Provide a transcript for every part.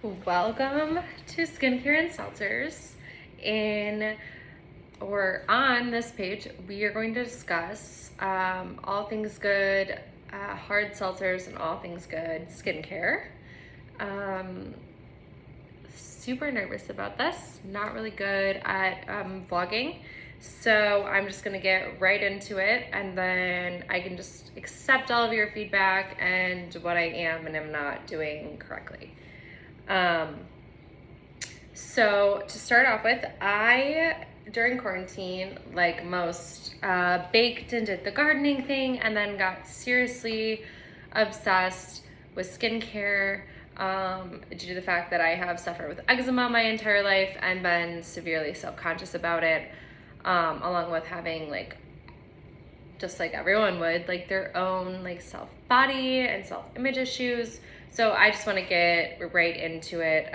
Welcome to Skincare and Seltzers. On this page, we are going to discuss all things good, hard seltzers, and all things good skincare. Super nervous about this. Not really good at vlogging. So I'm just gonna get right into it, and then I can just accept all of your feedback and what I am and am not doing correctly. So to start off with, during quarantine, like most, baked and did the gardening thing, and then got seriously obsessed with skincare due to the fact that I have suffered with eczema my entire life and been severely self-conscious about it, along with having, like, just like everyone would, like, their own like self-body and self-image issues. So I just want to get right into it.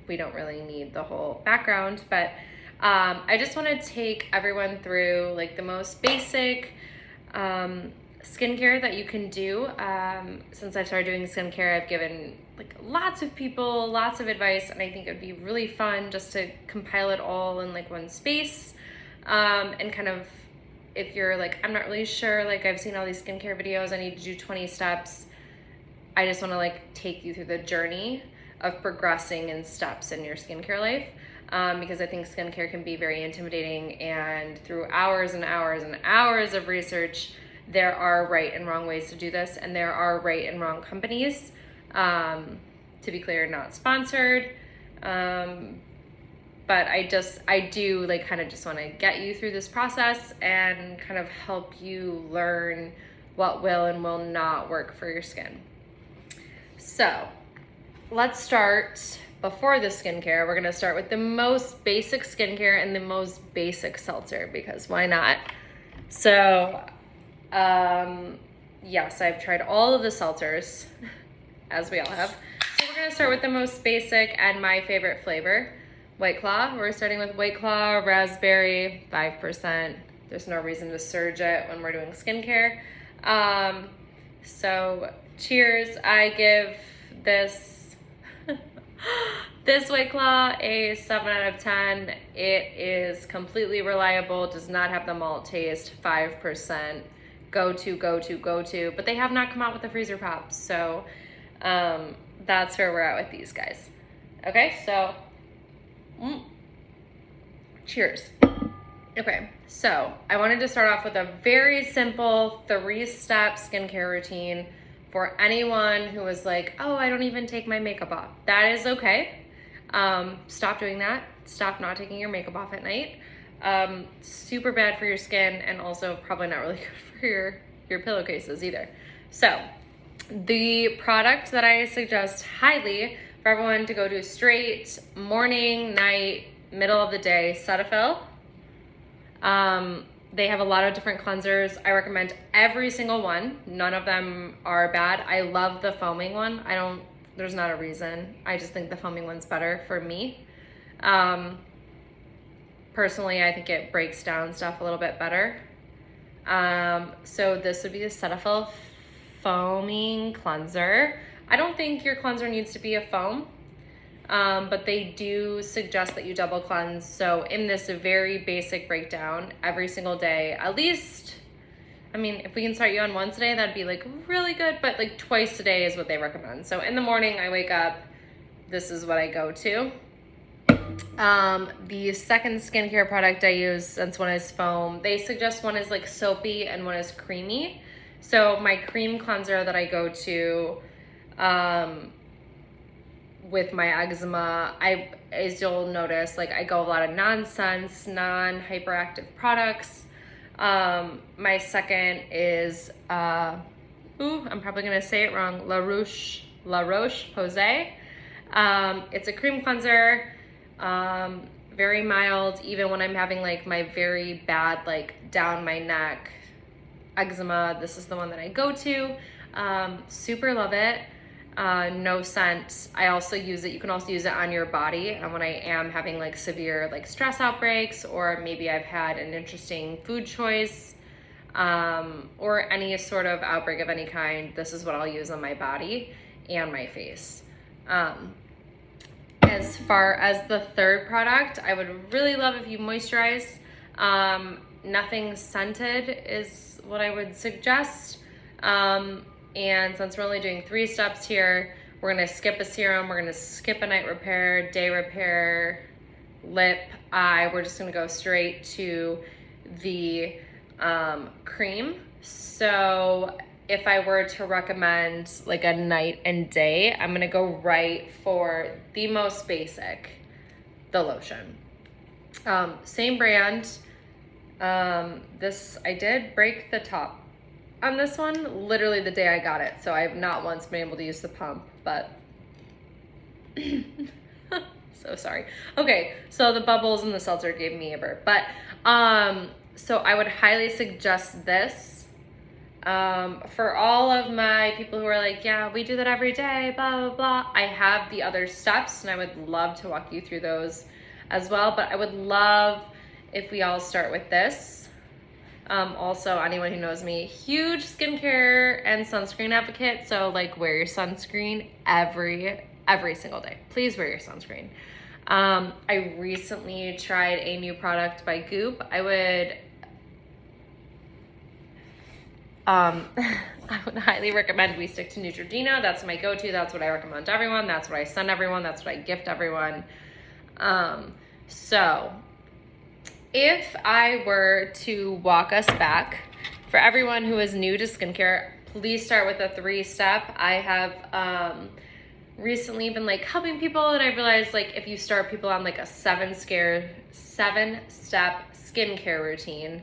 We don't really need the whole background, but I just want to take everyone through like the most basic skincare that you can do. Since I've started doing skincare, I've given like lots of people lots of advice, and I think it'd be really fun just to compile it all in like one space, and kind of, if you're like, I'm not really sure, like I've seen all these skincare videos, I need to do 20 steps. I just want to like take you through the journey of progressing in steps in your skincare life, because I think skincare can be very intimidating, and through hours and hours and hours of research, there are right and wrong ways to do this, and there are right and wrong companies. To be clear, not sponsored, but I do like kind of just want to get you through this process and kind of help you learn what will and will not work for your skin. So let's start. Before the skincare, we're gonna start with the most basic skincare and the most basic seltzer, because why not? So yes, I've tried all of the seltzers, as we all have. So we're gonna start with the most basic and my favorite flavor, Whiteclaw. We're starting with Whiteclaw Raspberry, 5%. There's no reason to surge it when we're doing skincare. So cheers. I give this this Whiteclaw a 7 out of 10. It is completely reliable, does not have the malt taste, 5%. Go to. But they have not come out with the freezer pops, so that's where we're at with these guys. Okay, so cheers. Okay, so I wanted to start off with a very simple 3-step skincare routine for anyone who was like, oh, I don't even take my makeup off. That is okay. Stop doing that. Stop not taking your makeup off at night. Super bad for your skin, and also probably not really good for your pillowcases either. So the product that I suggest highly for everyone to go to straight morning, night, middle of the day, Cetaphil. They have a lot of different cleansers. I recommend every single one. None of them are bad. I love the foaming one. There's not a reason. I just think the foaming one's better for me. Personally, I think it breaks down stuff a little bit better. So this would be the Cetaphil foaming cleanser. I don't think your cleanser needs to be a foam, but they do suggest that you double cleanse. So in this very basic breakdown, every single day, at least, I mean, if we can start you on once a day, that'd be like really good, but like twice a day is what they recommend. So in the morning, I wake up, this is what I go to. The second skincare product I use, since one is foam, they suggest one is like soapy and one is creamy. So my cream cleanser that I go to, with my eczema, as you'll notice, like I go a lot of nonsense, non-hyperactive products. My second is, I'm probably gonna say it wrong, La Roche-Posay. It's a cream cleanser, very mild, even when I'm having like my very bad, like down my neck eczema. This is the one that I go to. Super love it. No scent. I also use it, you can also use it on your body, and when I am having like severe like stress outbreaks, or maybe I've had an interesting food choice, or any sort of outbreak of any kind, this is what I'll use on my body and my face. as far as the third product, I would really love if you moisturize. Nothing scented is what I would suggest. And since we're only doing 3 steps here, we're gonna skip a serum, we're gonna skip a night repair, day repair, lip, eye. We're just gonna go straight to the cream. So if I were to recommend like a night and day, I'm gonna go right for the most basic, the lotion. Same brand. This, I did break the top on this one literally the day I got it, so I've not once been able to use the pump, but so sorry. Okay, so the bubbles in the seltzer gave me a burp, but so I would highly suggest this for all of my people who are like, yeah, we do that every day, blah, blah, blah. I have the other steps and I would love to walk you through those as well, but I would love if we all start with this. Also, anyone who knows me, huge skincare and sunscreen advocate, so like wear your sunscreen every single day. Please wear your sunscreen. I recently tried a new product by Goop. I would highly recommend we stick to Neutrogena. That's my go-to. That's what I recommend to everyone. That's what I send everyone. That's what I gift everyone. So if I were to walk us back, for everyone who is new to skincare, please start with a 3-step. I have recently been like helping people, and I realized like if you start people on like a 7-step skincare routine,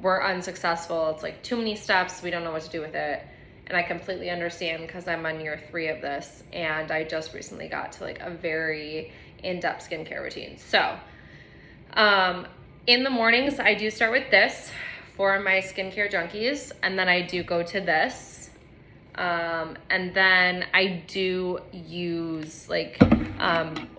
we're unsuccessful. It's like too many steps. We don't know what to do with it. And I completely understand because I'm on year 3 of this, and I just recently got to like a very in-depth skincare routine. So in the mornings, I do start with this for my skincare junkies, and then I do go to this. And then I do use like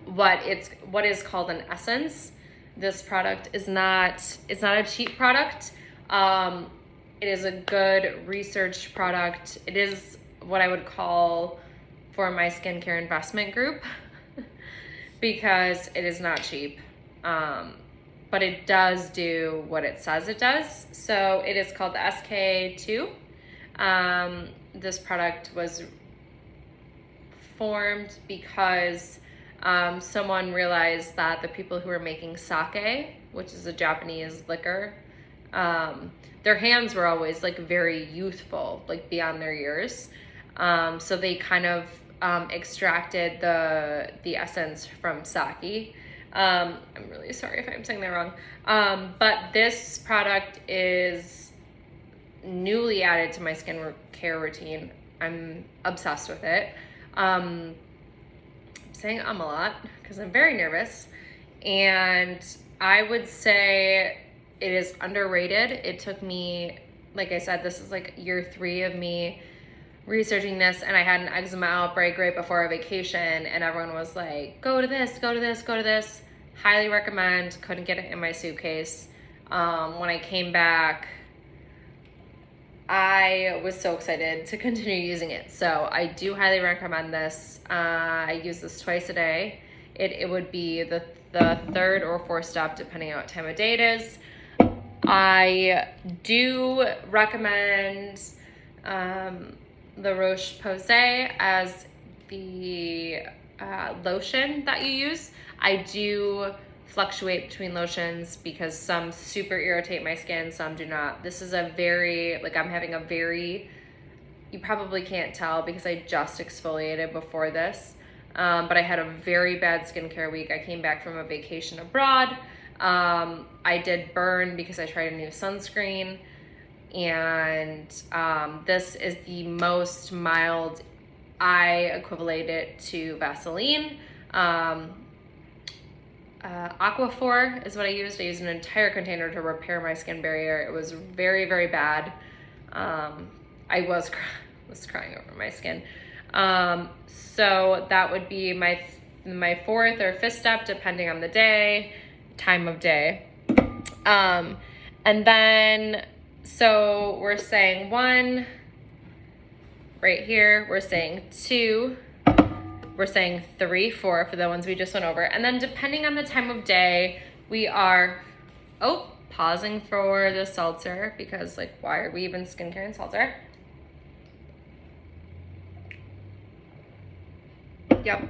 what is called an essence. This product is it's not a cheap product. It is a good research product. It is what I would call for my skincare investment group because it is not cheap. But it does do what it says it does. So it is called the SK2. This product was formed because someone realized that the people who were making sake, which is a Japanese liquor, their hands were always like very youthful, like beyond their years. So they kind of extracted the essence from sake. I'm really sorry if I'm saying that wrong. But this product is newly added to my skincare routine. I'm obsessed with it. I'm saying a lot because I'm very nervous. And I would say it is underrated. It took me, like I said, this is like year 3 of me researching this, and I had an eczema outbreak right before a vacation, and everyone was like, go to this, go to this, go to this. Highly recommend. Couldn't get it in my suitcase. When I came back, I was so excited to continue using it. So I do highly recommend this. I use this twice a day. It would be the 3rd or 4th step, depending on what time of day it is. I do recommend the roshe-posay as the lotion that you use. I do fluctuate between lotions because some super irritate my skin, some do not. This is a very, like I'm having a very, you probably can't tell because I just exfoliated before this, but I had a very bad skincare week. I came back from a vacation abroad. I did burn because I tried a new sunscreen, and this is the most mild. I equivalent it to Vaseline. Aquaphor is what I used. I used an entire container to repair my skin barrier. It was very, very bad. I was crying over my skin. So that would be my 4th or 5th step, depending on the day, time of day. And then, so we're saying 1 right here. We're saying 2 we're saying 3, 4 for the ones we just went over. And then depending on the time of day, we are, pausing for the seltzer because like, why are we even skincare and seltzer? Yep.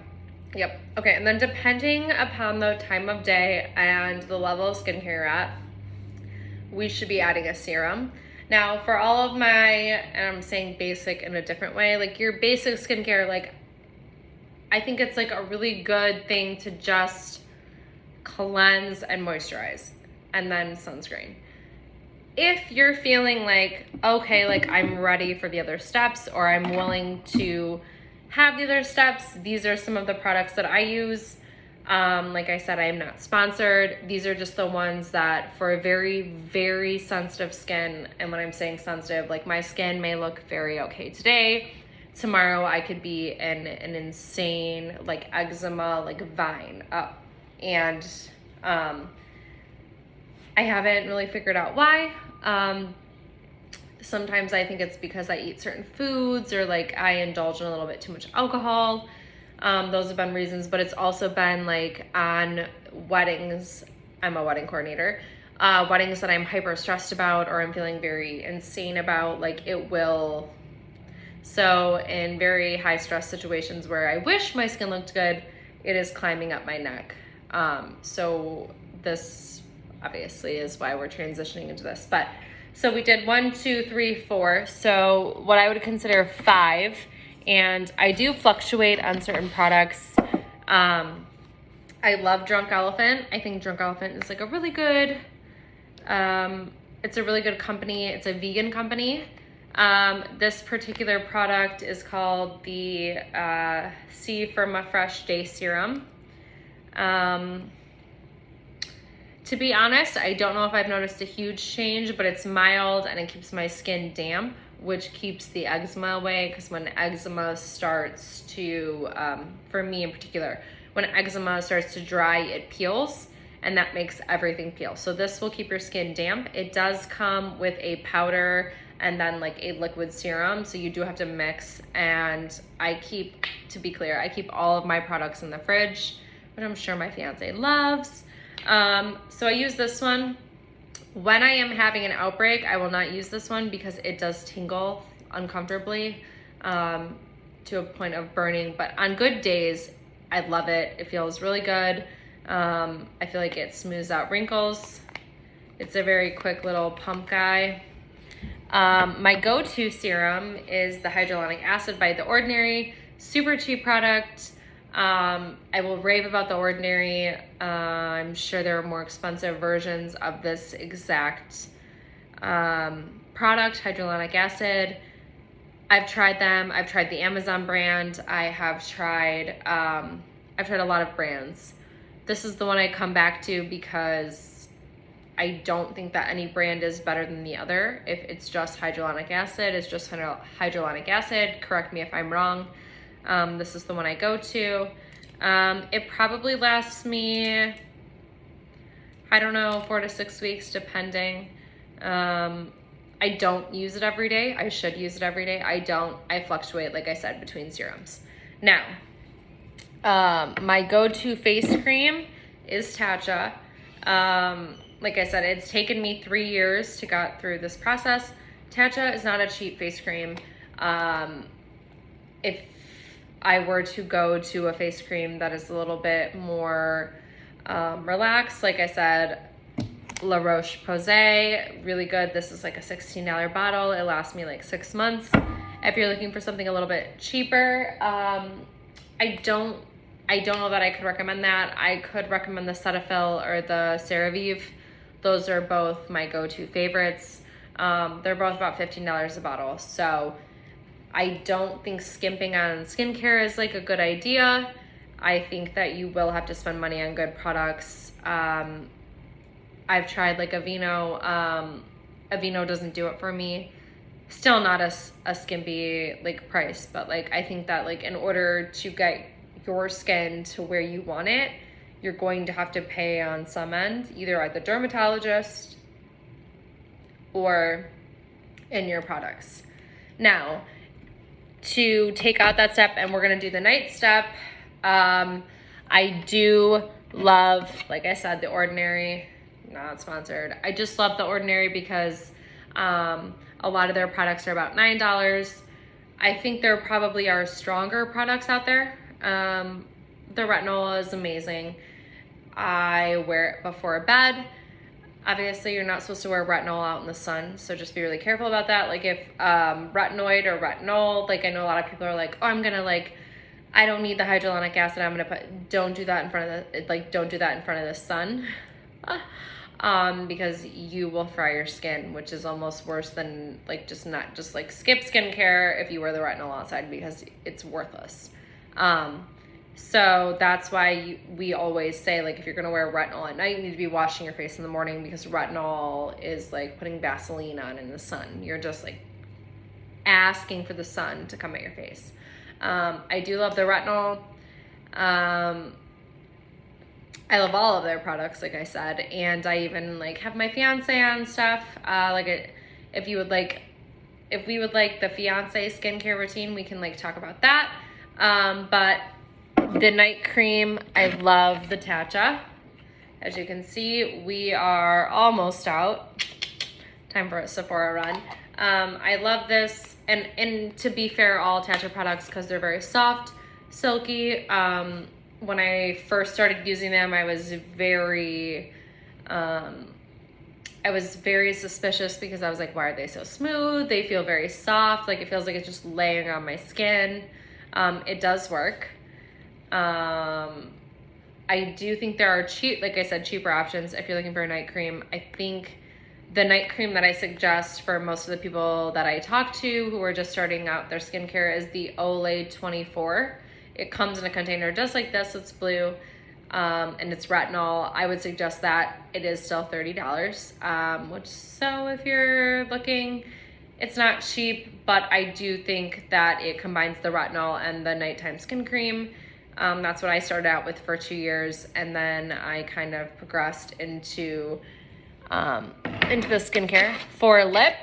Okay, and then depending upon the time of day and the level of skincare you're at, we should be adding a serum. Now, for all of my, and I'm saying basic in a different way, like your basic skincare, like I think it's like a really good thing to just cleanse and moisturize and then sunscreen. If you're feeling like, okay, like I'm ready for the other steps or I'm willing to have the other steps, these are some of the products that I use. Like I said, I am not sponsored. These are just the ones that for a very, very sensitive skin, and when I'm saying sensitive, like my skin may look very okay today. Tomorrow I could be in an insane like eczema, like vine up. And I haven't really figured out why. Sometimes I think it's because I eat certain foods or like I indulge in a little bit too much alcohol. Those have been reasons, but it's also been like on weddings. I'm a wedding coordinator. Weddings that I'm hyper stressed about or I'm feeling very insane about, like it will. So in very high stress situations where I wish my skin looked good, it is climbing up my neck. So this obviously is why we're transitioning into this, but so we did 1, 2, 3, 4. So what I would consider 5, and I do fluctuate on certain products. I love Drunk Elephant. I think Drunk Elephant is like a really good, it's a really good company. It's a vegan company. This particular product is called the C-Firma Fresh Day Serum. To be honest, I don't know if I've noticed a huge change, but it's mild and it keeps my skin damp, which keeps the eczema away, because when eczema starts to, for me in particular, when eczema starts to dry, it peels, and that makes everything peel. So this will keep your skin damp. It does come with a powder and then like a liquid serum, so you do have to mix, and to be clear, I keep all of my products in the fridge, which I'm sure my fiance loves. So I use this one. When I am having an outbreak, I will not use this one because it does tingle uncomfortably to a point of burning. But on good days, I love it. It feels really good. I feel like it smooths out wrinkles. It's a very quick little pump guy. My go-to serum is the hyaluronic acid by The Ordinary. Super cheap product. I will rave about The Ordinary. I'm sure there are more expensive versions of this exact product, hyaluronic acid. I've tried them. I've tried the Amazon brand. I've tried a lot of brands. This is the one I come back to because I don't think that any brand is better than the other. If it's just hyaluronic acid, it's just hyaluronic acid. Correct me if I'm wrong. This is the one I go to. It probably lasts me, I don't know, 4 to 6 weeks, depending. I don't use it every day. I should use it every day. I don't. I fluctuate, like I said, between serums. Now, my go-to face cream is Tatcha. Like I said, it's taken me 3 years to get through this process. Tatcha is not a cheap face cream. If I were to go to a face cream that is a little bit more relaxed, like I said, La Roche-Posay, really good. This is like a $16 bottle. It lasts me like 6 months. If you're looking for something a little bit cheaper, I don't know that I could recommend that. I could recommend the Cetaphil or the CeraVe. Those are both my go-to favorites. They're both about $15 a bottle. So I don't think skimping on skincare is like a good idea. I think that you will have to spend money on good products. I've tried like Aveeno. Aveeno doesn't do it for me. Still not a skimpy like price, but like I think that like in order to get your skin to where you want it, you're going to have to pay on some end, either at the dermatologist or in your products. Now, to take out that step, and we're gonna do the night step, I do love, like I said, The Ordinary, not sponsored. I just love The Ordinary because a lot of their products are about $9. I think there probably are stronger products out there. The retinol is amazing. I wear it before bed. Obviously, you're not supposed to wear retinol out in the sun, so just be really careful about that. Like if retinoid or retinol, like I know a lot of people are like, oh, I'm gonna like, I don't need the hyaluronic acid. I'm gonna put. Don't do that in front of the don't do that in front of the sun, because you will fry your skin, which is almost worse than like just like skip skincare if you wear the retinol outside because it's worthless. So that's why we always say, like, if you're gonna wear retinol at night, you need to be washing your face in the morning because retinol is like putting Vaseline on in the sun. You're just like asking for the sun to come at your face. I do love the retinol. I love all of their products, like I said, and I even like have my fiance on stuff. If we would like the fiance skincare routine, we can like talk about that. But the night cream, I love the Tatcha. As you can see, we are almost out. Time for a Sephora run. I love this, and to be fair, all Tatcha products, because they're very soft, silky. When I first started using them, I was very suspicious because I was like, why are they so smooth? They feel very soft. Like it feels like it's just laying on my skin. It does work. I do think there are cheaper options if you're looking for a night cream. I think the night cream that I suggest for most of the people that I talk to who are just starting out their skincare is the Olay 24. It comes in a container just like this. It's blue, and it's retinol. I would suggest that. It is still $30, so if you're looking, it's not cheap, but I do think that it combines the retinol and the nighttime skin cream. That's what I started out with for 2 years, and then I kind of progressed into the skincare. For lip,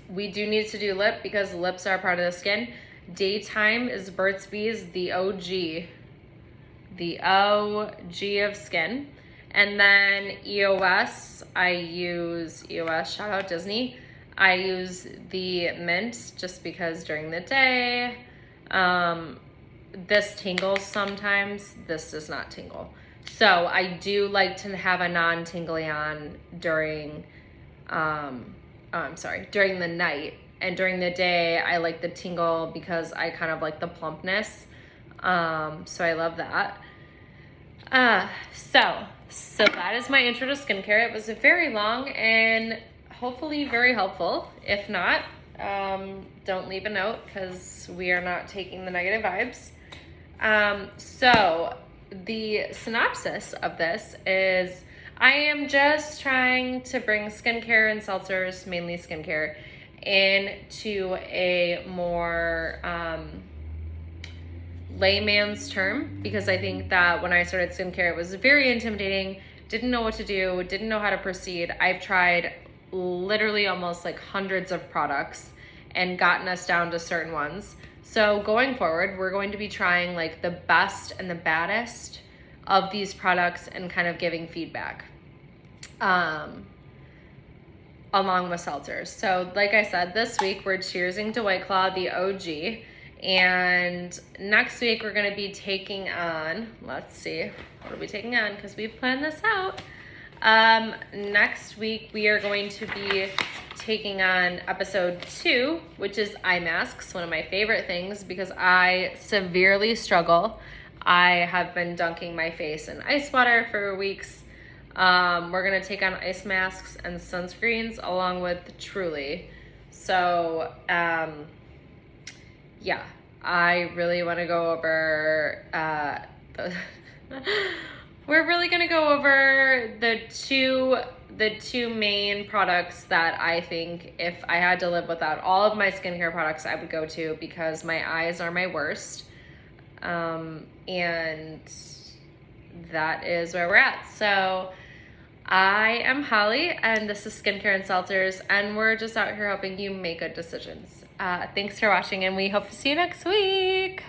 we do need to do lip because lips are part of the skin. Daytime is Burts Bees, the OG of skin. And then EOS, I use EOS, shout out Disney. I use the mint just because during the day, this tingles sometimes, this does not tingle. So I do like to have a non-tingly on during the night. And during the day, I like the tingle because I kind of like the plumpness. So I love that. So that is my intro to skincare. It was very long and hopefully very helpful. If not, don't leave a note because we are not taking the negative vibes. So the synopsis of this is I am just trying to bring skincare and seltzers, mainly skincare, into a more layman's term, because I think that when I started skincare, it was very intimidating, didn't know what to do, didn't know how to proceed. I've tried literally almost like hundreds of products and gotten us down to certain ones. So going forward, we're going to be trying like the best and the baddest of these products and kind of giving feedback along with seltzers. So like I said, this week we're cheersing to Whiteclaw, the OG. And next week we're going to be taking on, let's see, what are we taking on? Because we've planned this out. Next week we are going to be taking on episode 2, which is eye masks, one of my favorite things because I severely struggle. I have been dunking my face in ice water for weeks. We're going to take on ice masks and sunscreens along with Truly. So, yeah, I really want to go over, we're really going to go over the two main products that I think if I had to live without all of my skincare products, I would go to because my eyes are my worst. And that is where we're at. So I am Holly, and this is Skincare and Seltzers, and we're just out here helping you make good decisions. Thanks for watching, and we hope to see you next week.